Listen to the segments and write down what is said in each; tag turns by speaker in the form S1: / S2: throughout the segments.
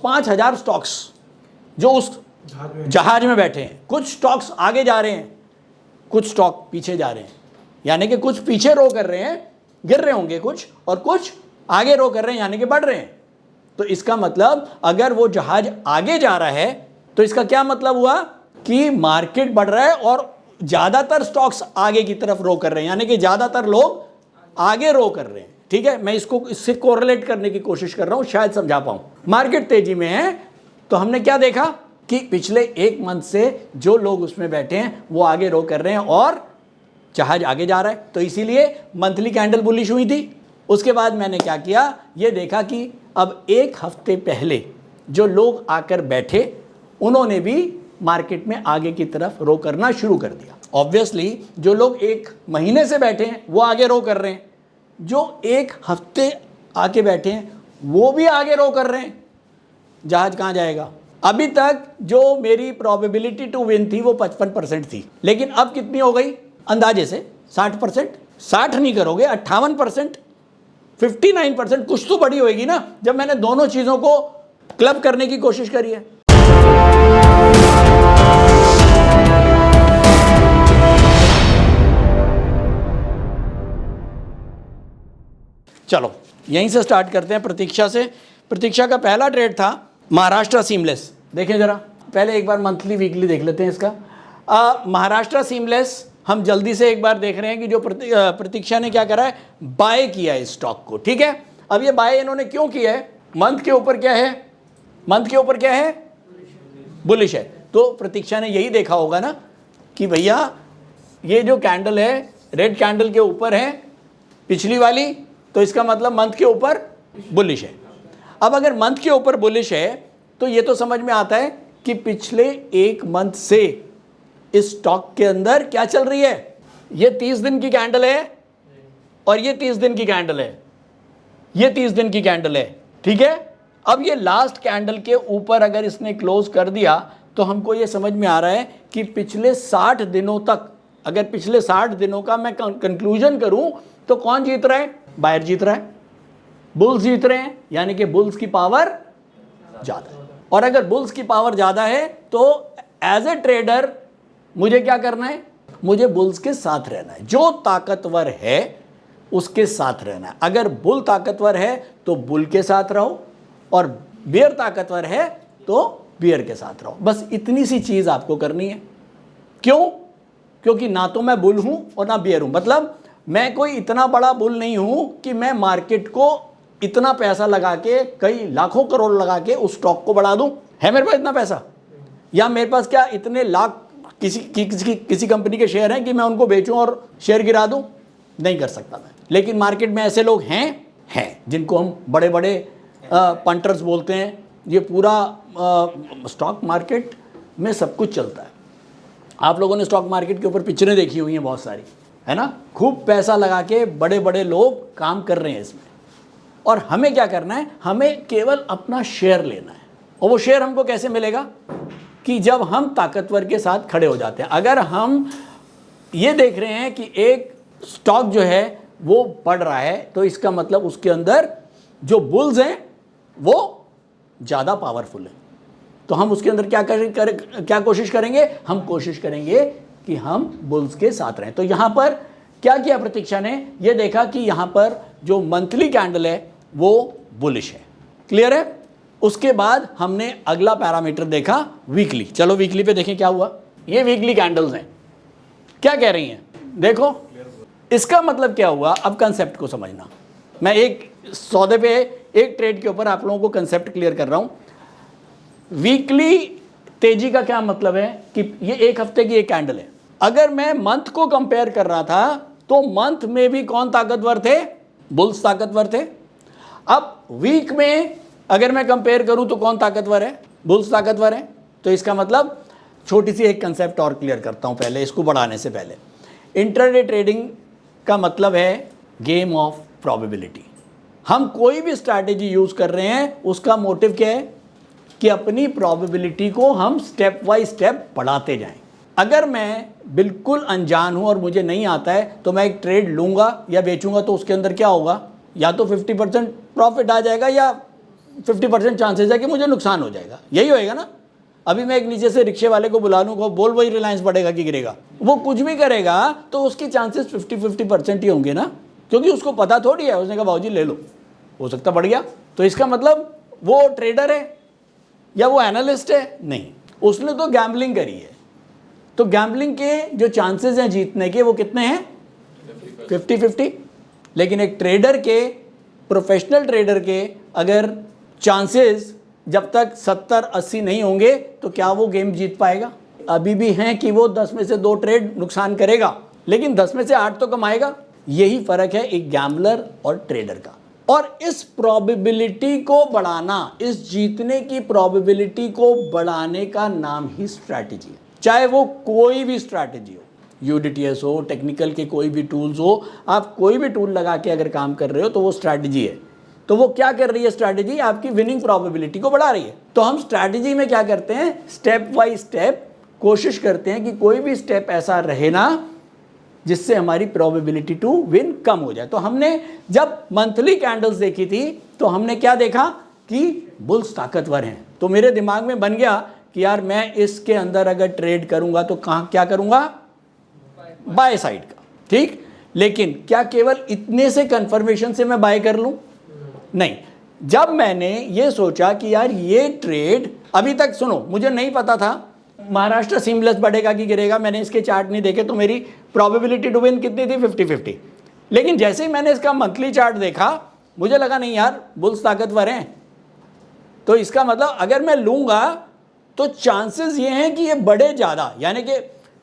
S1: 5,000 stocks जो उस जहाज में बैठे हैं, कुछ स्टॉक्स आगे जा रहे हैं, कुछ स्टॉक पीछे जा रहे हैं, यानी कि कुछ पीछे रो कर रहे हैं, गिर रहे होंगे कुछ, और कुछ आगे रो कर रहे हैं यानी कि बढ़ रहे हैं। तो इसका मतलब अगर वो जहाज आगे जा रहा है तो इसका क्या मतलब हुआ कि मार्केट बढ़ रहा है और ज्यादातर स्टॉक्स आगे की तरफ रो कर रहे हैं, यानी कि ज्यादातर लोग आगे रो कर रहे हैं। ठीक है, मैं इसको इससे कोरिलेट करने की कोशिश कर रहा हूं, शायद समझा पाऊं। मार्केट तेजी में है तो हमने क्या देखा कि पिछले एक मंथ से जो लोग उसमें बैठे हैं वो आगे रो कर रहे हैं और जहाज आगे जा रहा है, तो इसीलिए मंथली कैंडल बुलिश हुई थी। उसके बाद मैंने क्या किया, ये देखा कि अब एक हफ्ते पहले जो लोग आकर बैठे उन्होंने भी मार्केट में आगे की तरफ रो करना शुरू कर दिया। ऑब्वियसली जो लोग एक महीने से बैठे हैं वो आगे रो कर रहे हैं, जो एक हफ्ते आके बैठे हैं वो भी आगे रो कर रहे हैं। जहाज कहाँ जाएगा? अभी तक जो मेरी प्रोबेबिलिटी टू विन थी वो 55% थी, लेकिन अब कितनी हो गई? अंदाजे से 60%। 60 नहीं करोगे, 58%, 59%, कुछ तो बड़ी होगी ना जब मैंने दोनों चीजों को क्लब करने की कोशिश करी है। चलो यहीं से स्टार्ट करते हैं, प्रतीक्षा से। प्रतीक्षा का पहला ट्रेड था महाराष्ट्र सीमलेस। देखें जरा, पहले एक बार मंथली वीकली देख लेते हैं इसका। महाराष्ट्र सीमलेस हम जल्दी से एक बार देख रहे हैं कि जो प्रतीक्षा ने क्या करा है, बाय किया है स्टॉक को। ठीक है, अब ये बाय इन्होंने क्यों किया है? मंथ के ऊपर क्या है? मंथ के ऊपर क्या है? बुलिश है। तो प्रतीक्षा ने यही देखा होगा ना कि भैया ये जो कैंडल है रेड कैंडल के ऊपर है पिछली वाली, तो इसका मतलब मंथ के ऊपर बुलिश है। अब अगर मंथ के ऊपर बुलिश है तो ये तो समझ में आता है कि पिछले एक मंथ से इस स्टॉक के अंदर क्या चल रही है। ये 30 दिन की कैंडल है और ये 30 दिन की कैंडल है, ये 30 दिन की कैंडल है। ठीक है, अब ये लास्ट कैंडल के ऊपर अगर इसने क्लोज कर दिया तो हमको ये समझ में आ रहा है कि पिछले 60 दिनों तक, अगर पिछले 60 दिनों का मैं कंक्लूजन करूं तो कौन जीत रहा है? बायर जीत रहा है, बुल्स जीत रहे हैं, यानी कि बुल्स की पावर ज्यादा है। और अगर बुल्स की पावर ज्यादा है तो एज ए ट्रेडर मुझे क्या करना है? मुझे बुल्स के साथ रहना है। जो ताकतवर है उसके साथ रहना है। अगर बुल ताकतवर है तो बुल के साथ रहो और बियर ताकतवर है तो बियर के साथ रहो। बस इतनी सी चीज आपको करनी है। क्यों? क्योंकि ना तो मैं बुल हूं और ना बियर हूं। मतलब मैं कोई इतना बड़ा बुल नहीं हूं कि मैं मार्केट को इतना पैसा लगा के, कई लाखों करोड़ लगा के उस स्टॉक को बढ़ा दूं। है मेरे पास इतना पैसा? या मेरे पास क्या इतने लाख किसी कंपनी के शेयर हैं कि मैं उनको बेचूं और शेयर गिरा दूं? नहीं कर सकता मैं। लेकिन मार्केट में ऐसे लोग हैं जिनको हम बड़े बड़े पंटर्स बोलते हैं। ये पूरा स्टॉक मार्केट में सब कुछ चलता है। आप लोगों ने स्टॉक मार्केट के ऊपर पिक्चरें देखी हुई हैं बहुत सारी, है ना? खूब पैसा लगा के बड़े बड़े लोग काम कर रहे हैं इसमें। और हमें क्या करना है? हमें केवल अपना शेयर लेना है। और वो शेयर हमको कैसे मिलेगा? कि जब हम ताकतवर के साथ खड़े हो जाते हैं। अगर हम ये देख रहे हैं कि एक स्टॉक जो है वो बढ़ रहा है तो इसका मतलब उसके अंदर जो बुल्स हैं वो ज़्यादा पावरफुल है। तो हम उसके अंदर क्या कोशिश करेंगे? हम कोशिश करेंगे कि हम बुल्स के साथ रहें। तो यहाँ पर क्या किया प्रतीक्षा ने? ये देखा कि यहाँ पर जो मंथली कैंडल है वो बुलिश है। क्लियर है? उसके बाद हमने अगला पैरामीटर देखा वीकली। चलो वीकली पे देखें क्या हुआ। ये वीकली कैंडल्स हैं, क्या कह रही हैं देखो। इसका मतलब क्या हुआ? अब कंसेप्ट को समझना। मैं एक सौदे पे एक ट्रेड के ऊपर आप लोगों को कंसेप्ट क्लियर कर रहा हूं। वीकली तेजी का क्या मतलब है कि ये एक हफ्ते की एक कैंडल है। अगर मैं मंथ को कंपेयर कर रहा था तो मंथ में भी कौन ताकतवर थे? बुल्स ताकतवर थे। अब वीक में अगर मैं कंपेयर करूं तो कौन ताकतवर है? बुल्स ताकतवर है। तो इसका मतलब छोटी सी एक कंसेप्ट और क्लियर करता हूं पहले, इसको बढ़ाने से पहले। इंट्राडे ट्रेडिंग का मतलब है गेम ऑफ प्रोबेबिलिटी। हम कोई भी स्ट्रैटेजी यूज कर रहे हैं उसका मोटिव क्या है? कि अपनी प्रोबेबिलिटी को हम स्टेप बाय स्टेप बढ़ाते जाएं। अगर मैं बिल्कुल अनजान हूं और मुझे नहीं आता है तो मैं एक ट्रेड लूंगा या बेचूंगा तो उसके अंदर क्या होगा? या तो 50% प्रॉफिट आ जाएगा या 50% चांसेस है कि मुझे नुकसान हो जाएगा, यही होएगा ना। अभी मैं एक नीचे से रिक्शे वाले को बुला लूँ, बोल वही रिलायंस बढ़ेगा कि गिरेगा, वो कुछ भी करेगा तो उसकी चांसेस 50-50% ही होंगे ना, क्योंकि उसको पता थोड़ी है। उसने कहा भाजी ले लो, हो सकता बढ़ गया, तो इसका मतलब वो ट्रेडर है या वो एनालिस्ट है? नहीं, उसने तो गैम्बलिंग करी है। तो गैम्बलिंग के जो चांसेस हैं जीतने के वो कितने हैं? 50-50। लेकिन एक ट्रेडर के, प्रोफेशनल ट्रेडर के अगर चांसेस जब तक 70-80 नहीं होंगे तो क्या वो गेम जीत पाएगा? अभी भी हैं कि वो 10 में से 2 ट्रेड नुकसान करेगा, लेकिन 10 में से 8 तो कमाएगा। यही फर्क है एक गैम्बलर और ट्रेडर का। और इस प्रोबेबिलिटी को बढ़ाना, इस जीतने की प्रोबेबिलिटी को बढ़ाने का नाम ही स्ट्रैटेजी है। चाहे वो कोई भी स्ट्रैटेजी हो, यूडीटीएस हो, टेक्निकल के कोई भी टूल्स हो, आप कोई भी टूल लगा के अगर काम कर रहे हो तो वो स्ट्रैटेजी है। तो वो क्या कर रही है स्ट्रैटेजी? आपकी विनिंग प्रोबेबिलिटी को बढ़ा रही है। तो हम स्ट्रैटेजी में क्या करते हैं? स्टेप बाय स्टेप कोशिश करते हैं कि कोई भी स्टेप ऐसा रहे ना जिससे हमारी प्रोबेबिलिटी टू विन कम हो जाए। तो हमने जब मंथली कैंडल्स देखी थी तो हमने क्या देखा कि बुल्स ताकतवर हैं। तो मेरे दिमाग में बन गया कि यार मैं इसके अंदर अगर ट्रेड करूंगा तो कहाँ क्या करूंगा? बाय साइड का, ठीक। लेकिन क्या केवल इतने से कंफर्मेशन से मैं बाय कर लूं? नहीं। जब मैंने ये सोचा कि यार ये ट्रेड, अभी तक सुनो, मुझे नहीं पता था महाराष्ट्र सीमलेस बढ़ेगा कि गिरेगा, मैंने इसके चार्ट नहीं देखे, तो मेरी प्रोबेबिलिटी टू विन कितनी थी? 50-50। लेकिन जैसे ही मैंने इसका मंथली चार्ट देखा मुझे लगा नहीं यार बुल्स ताकतवर हैं, तो इसका मतलब अगर मैं लूंगा तो चांसेस ये हैं कि ये बढ़े ज़्यादा, यानी कि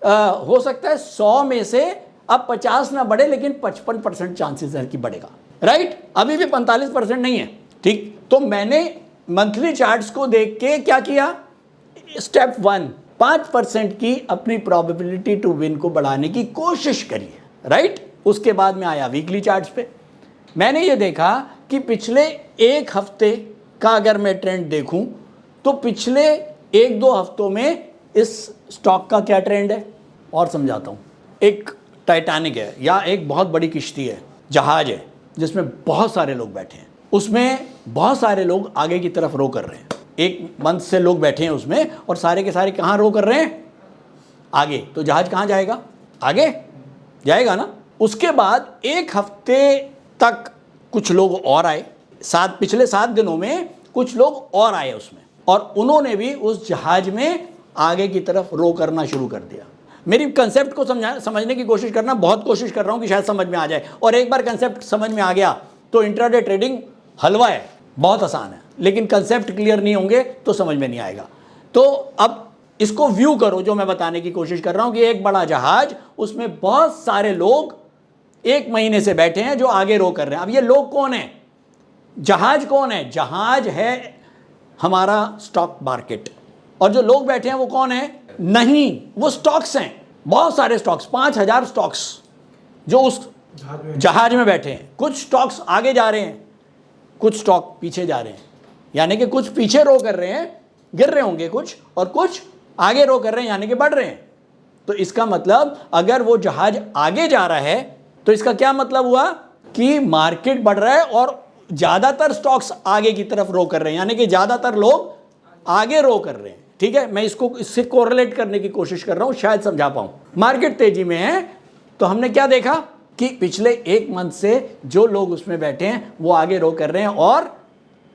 S1: हो सकता है 100 में से अब 50 ना बढ़े लेकिन 55% चांसेस है कि बढ़ेगा, राइट। अभी भी 45% नहीं है, ठीक। तो मैंने मंथली चार्ट्स को देख के क्या किया? स्टेप 1, 5% की अपनी प्रोबेबिलिटी टू विन को बढ़ाने की कोशिश करिए, राइट। उसके बाद में आया वीकली चार्ट्स पे। मैंने ये देखा कि पिछले 1 हफ्ते का अगर मैं ट्रेंड देखूं तो पिछले 1-2 हफ्तों में इस स्टॉक का क्या ट्रेंड है और समझाता हूं। एक टाइटैनिक है या एक बहुत बड़ी किश्ती है, जहाज है जिसमें बहुत सारे लोग बैठे हैं, उसमें बहुत सारे लोग आगे की तरफ रो कर रहे हैं। 1 मंथ से लोग बैठे हैं उसमें और सारे के सारे कहाँ रो कर रहे हैं? आगे। तो जहाज कहाँ जाएगा? आगे जाएगा ना। उसके बाद 1 हफ्ते तक कुछ लोग और आए, पिछले 7 दिनों में कुछ लोग और आए उसमें, और उन्होंने भी उस जहाज में आगे की तरफ रो करना शुरू कर दिया। मेरी कंसेप्ट को समझने की कोशिश करना, बहुत कोशिश कर रहा हूँ कि शायद समझ में आ जाए। और एक बार कंसेप्ट समझ में आ गया तो इंट्राडे ट्रेडिंग हलवा है, बहुत आसान है। लेकिन कंसेप्ट क्लियर नहीं होंगे तो समझ में नहीं आएगा। तो अब इसको व्यू करो, जो मैं बताने की कोशिश कर रहा हूं कि एक बड़ा जहाज, उसमें बहुत सारे लोग 1 महीने से बैठे हैं जो आगे रो कर रहे हैं। अब ये लोग कौन है? जहाज कौन है? जहाज है हमारा स्टॉक मार्केट, और जो लोग बैठे हैं वो कौन है? नहीं, वो स्टॉक्स हैं, बहुत सारे स्टॉक्स, 5000 स्टॉक्स जो उस जहाज में बैठे हैं। कुछ स्टॉक्स आगे जा रहे हैं, कुछ स्टॉक पीछे जा रहे हैं, यानी कि कुछ पीछे रो कर रहे हैं, गिर रहे होंगे कुछ, और कुछ आगे रो कर रहे हैं यानी कि बढ़ रहे हैं। तो इसका मतलब अगर वो जहाज आगे जा रहा है तो इसका क्या मतलब हुआ कि मार्केट बढ़ रहा है और ज्यादातर स्टॉक्स आगे की तरफ रो कर रहे हैं, यानी कि ज्यादातर लोग आगे रो कर रहे हैं, ठीक है। मैं इसको इससे कोरिलेट करने की कोशिश कर रहा हूं, शायद समझा पाऊं। मार्केट तेजी में है तो हमने क्या देखा कि पिछले 1 मंथ से जो लोग उसमें बैठे हैं वो आगे रो कर रहे हैं और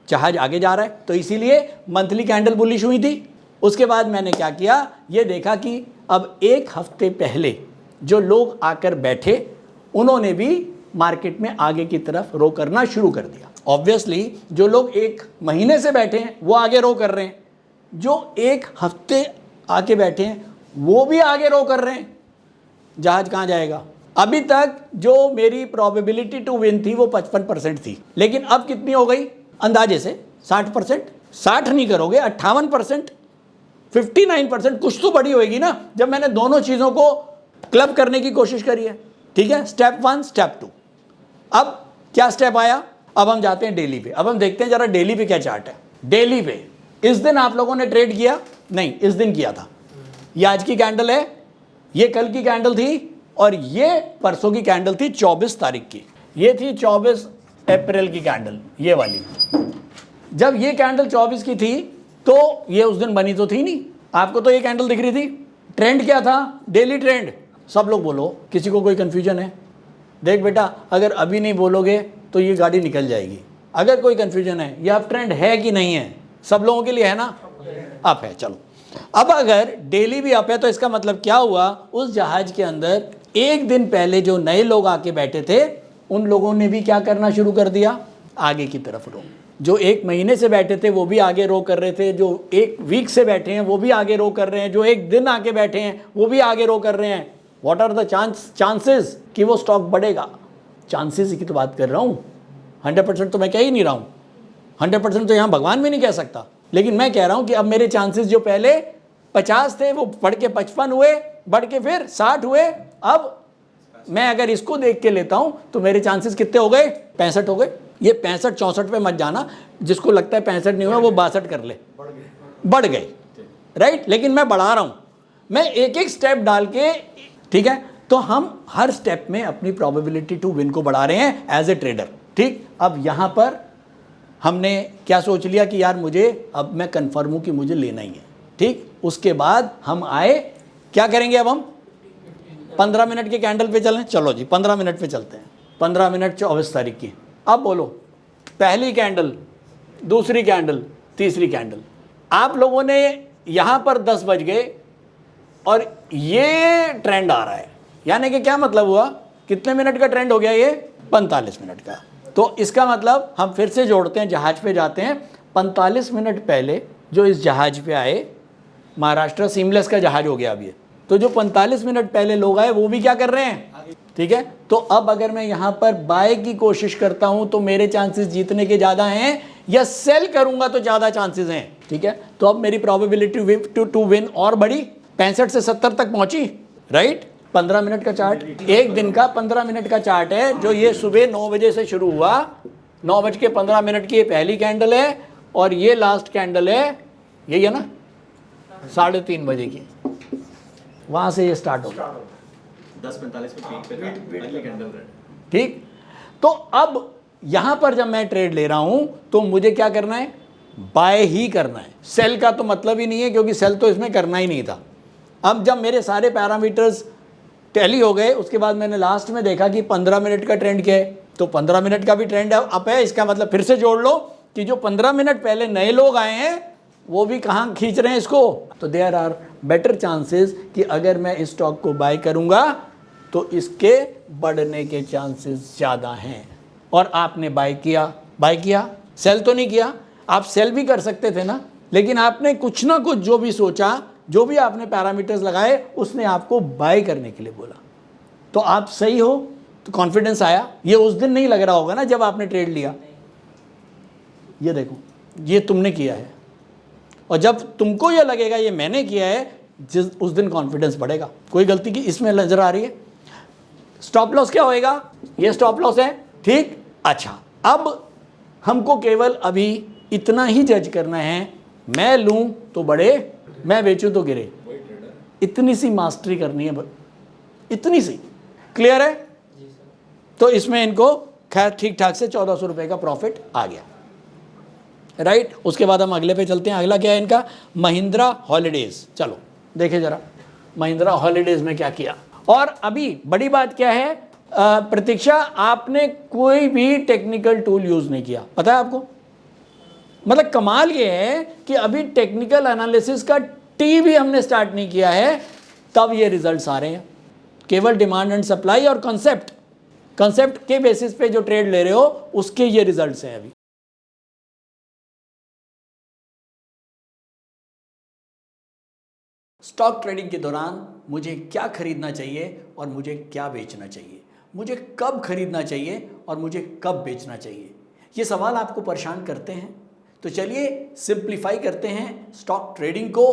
S1: जहाज आगे जा रहा है, तो इसीलिए मंथली कैंडल बुलिश हुई थी। उसके बाद मैंने क्या किया, ये देखा कि अब 1 हफ्ते पहले जो लोग आकर बैठे उन्होंने भी मार्केट में आगे की तरफ रो करना शुरू कर दिया। ऑब्वियसली जो लोग 1 महीने से बैठे हैं वो आगे रो कर रहे हैं, जो 1 हफ्ते आके बैठे हैं वो भी आगे रो कर रहे हैं। जहाज कहाँ जाएगा? अभी तक जो मेरी प्रोबेबिलिटी टू विन थी वो 55% थी, लेकिन अब कितनी हो गई? अंदाजे से 60%। 60 नहीं करोगे, 58%, 59%, कुछ तो बड़ी होगी ना जब मैंने दोनों चीज़ों को क्लब करने की कोशिश करी है, ठीक है। Step 1, step 2। अब क्या स्टेप आया? अब हम जाते हैं डेली पे। अब हम देखते हैं जरा डेली पे क्या चार्ट है। डेली पे इस दिन आप लोगों ने ट्रेड किया? नहीं, इस दिन किया था। ये आज की कैंडल है, ये कल की कैंडल थी, और ये परसों की कैंडल थी 24 तारीख की। ये थी 24 अप्रैल की कैंडल, ये वाली। जब ये कैंडल 24 की थी तो ये उस दिन बनी तो थी नहीं, आपको तो ये कैंडल दिख रही थी। ट्रेंड क्या था? Daily trend. सब लोग बोलो, किसी को कोई कंफ्यूजन है? देख बेटा, अगर अभी नहीं बोलोगे तो ये गाड़ी निकल जाएगी। अगर कोई कंफ्यूजन है, ये अब ट्रेंड है कि नहीं है? सब लोगों के लिए है ना? अप है। चलो, अब अगर डेली भी अप है तो इसका मतलब क्या हुआ? उस जहाज के अंदर एक दिन पहले जो नए लोग आके बैठे थे उन लोगों ने भी क्या करना शुरू कर दिया? आगे की तरफ रो। जो एक महीने से बैठे थे वो भी आगे रो कर रहे थे, जो एक वीक से बैठे हैं वो भी आगे रो कर रहे हैं, जो एक दिन आके बैठे हैं वो भी आगे रो कर रहे हैं। व्हाट आर द चांसेस कि वो स्टॉक बढ़ेगा? चांसेस की तो बात कर रहा हूँ, 100% तो मैं कह ही नहीं रहा हूँ। 100% तो यहाँ भगवान भी नहीं कह सकता, लेकिन मैं कह रहा हूँ कि अब मेरे चांसेस जो पहले 50 थे वो बढ़ के 55 हुए, बढ़ के फिर 60 हुए। अब मैं अगर इसको देख के लेता हूँ तो मेरे चांसेस कितने हो गए? 65 हो गए। ये 65-64 पे मत जाना, जिसको लगता है 65 नहीं हुआ वो 62 कर ले, बढ़ गए, राइट। लेकिन मैं बढ़ा रहा हूँ, मैं एक एक स्टेप डाल के, ठीक है। तो हम हर स्टेप में अपनी प्रोबेबिलिटी टू विन को बढ़ा रहे हैं एज ए ट्रेडर, ठीक। अब यहाँ पर हमने क्या सोच लिया कि यार मुझे, अब मैं कन्फर्म हूँ कि मुझे लेना ही है, ठीक। उसके बाद हम आए, क्या करेंगे अब हम? 15 मिनट के कैंडल पे चलें। चलो जी 15 मिनट पे चलते हैं। 15 मिनट 24 तारीख की। अब बोलो, पहली कैंडल, दूसरी कैंडल, तीसरी कैंडल। आप लोगों ने यहाँ पर 10 बज गए और ये ट्रेंड आ रहा है, यानी कि क्या मतलब हुआ? कितने मिनट का ट्रेंड हो गया ये? 45 मिनट का। तो इसका मतलब हम फिर से जोड़ते हैं, जहाज पे जाते हैं। 45 मिनट पहले जो इस जहाज पे आए, महाराष्ट्र सीमलेस का जहाज हो गया अब ये, तो जो 45 मिनट पहले लोग आए वो भी क्या कर रहे हैं? ठीक है। तो अब अगर मैं यहाँ पर बाय की कोशिश करता हूँ तो मेरे चांसेस जीतने के ज़्यादा हैं, या सेल करूँगा तो ज़्यादा चांसेस हैं, ठीक है। तो अब मेरी प्रोबेबिलिटी टू विन और बढ़ी, 65 से 70 तक पहुँची, राइट। 15 मिनट का चार्ट, एक दिन का 15 मिनट का चार्ट है, जो ये सुबह 9 बजे से शुरू हुआ। 9:15 की ये पहली कैंडल है और ये लास्ट कैंडल है, यही है ना, 3:30 बजे की। वहां से ये स्टार्ट होगा
S2: 10:45 पे पीक पे था अगली कैंडल,
S1: ठीक। तो अब यहां पर जब मैं ट्रेड ले रहा हूं तो मुझे क्या करना है? बाय ही करना है। सेल का तो मतलब ही नहीं है, क्योंकि सेल तो इसमें करना ही नहीं था। अब जब मेरे सारे पैरामीटर्स टैली हो गए, उसके बाद मैंने लास्ट में देखा कि 15 मिनट का ट्रेंड क्या है, तो 15 मिनट का भी ट्रेंड अप है। इसका मतलब फिर से जोड़ लो कि जो 15 मिनट पहले नए लोग आए हैं वो भी कहाँ खींच रहे हैं इसको। तो देयर आर बेटर चांसेस कि अगर मैं इस स्टॉक को बाय करूंगा तो इसके बढ़ने के चांसेस ज़्यादा हैं। और आपने बाय किया, सेल तो नहीं किया। आप सेल भी कर सकते थे ना, लेकिन आपने कुछ ना कुछ जो भी सोचा, जो भी आपने पैरामीटर्स लगाए, उसने आपको बाय करने के लिए बोला। तो आप सही हो तो कॉन्फिडेंस आया। ये उस दिन नहीं लग रहा होगा ना जब आपने ट्रेड लिया। ये देखो, ये तुमने किया है, और जब तुमको ये लगेगा ये मैंने किया है, उस दिन कॉन्फिडेंस बढ़ेगा। कोई गलती की इसमें नजर आ रही है? स्टॉप लॉस क्या होएगा? ये स्टॉप लॉस है, ठीक। अच्छा, अब हमको केवल अभी इतना ही जज करना है, मैं लूं तो बढ़े, मैं बेचूं तो गिरे। इतनी सी मास्टरी करनी है, इतनी सी। क्लियर है? तो इसमें इनको खैर ठीक ठाक से 1400 रुपये का प्रॉफिट आ गया, राइट। उसके बाद हम अगले पे चलते हैं। अगला क्या है इनका? महिंद्रा हॉलीडेज। चलो देखें जरा महिंद्रा हॉलीडेज में क्या किया। और अभी बड़ी बात क्या है, प्रतीक्षा, आपने कोई भी टेक्निकल टूल यूज नहीं किया, पता है आपको? मतलब कमाल ये है कि अभी टेक्निकल एनालिसिस का टी भी हमने स्टार्ट नहीं किया है, तब ये रिजल्ट्स आ रहे हैं। केवल डिमांड एंड सप्लाई और कंसेप्ट के बेसिस पे जो ट्रेड ले रहे हो उसके ये रिजल्ट्स हैं अभी। स्टॉक ट्रेडिंग के दौरान मुझे क्या खरीदना चाहिए और मुझे क्या बेचना चाहिए, मुझे कब खरीदना चाहिए और मुझे कब बेचना चाहिए, ये सवाल आपको परेशान करते हैं। तो चलिए सिंप्लीफाई करते हैं स्टॉक ट्रेडिंग को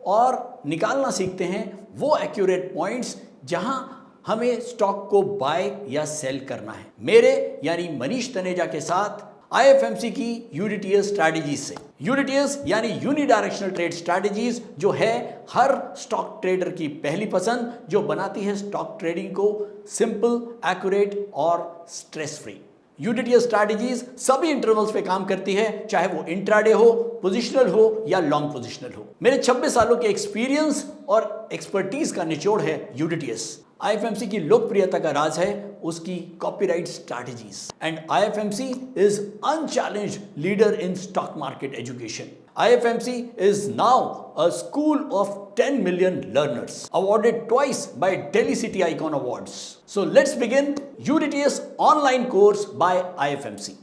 S1: और निकालना सीखते हैं वो एक्यूरेट पॉइंट्स जहां हमें स्टॉक को बाय या सेल करना है। मेरे यानी मनीष तनेजा के साथ IFMC की यूडीटीएस स्ट्रैटेजीज से। यूडीटीएस यानी यूनिडायरेक्शनल ट्रेड स्ट्रैटेजीज, जो है हर स्टॉक ट्रेडर की पहली पसंद, जो बनाती है स्टॉक ट्रेडिंग को सिंपल, एक्यूरेट और स्ट्रेस फ्री। यूडीटीएस स्ट्रैटेजीज सभी इंटरवल्स पे काम करती है, चाहे वो इंट्राडे हो, पोजिशनल हो या लॉन्ग पोजिशनल हो। मेरे 26 सालों के एक्सपीरियंस और एक्सपर्टीज का निचोड़ है यूडीटीएस। आईएफएमसी की लोकप्रियता का राज है उसकी copyright strategies and IFMC is unchallenged leader in stock market education. IFMC is now a school of 10 million learners, awarded twice by Delhi City Icon Awards. So let's begin UDTS online course by IFMC.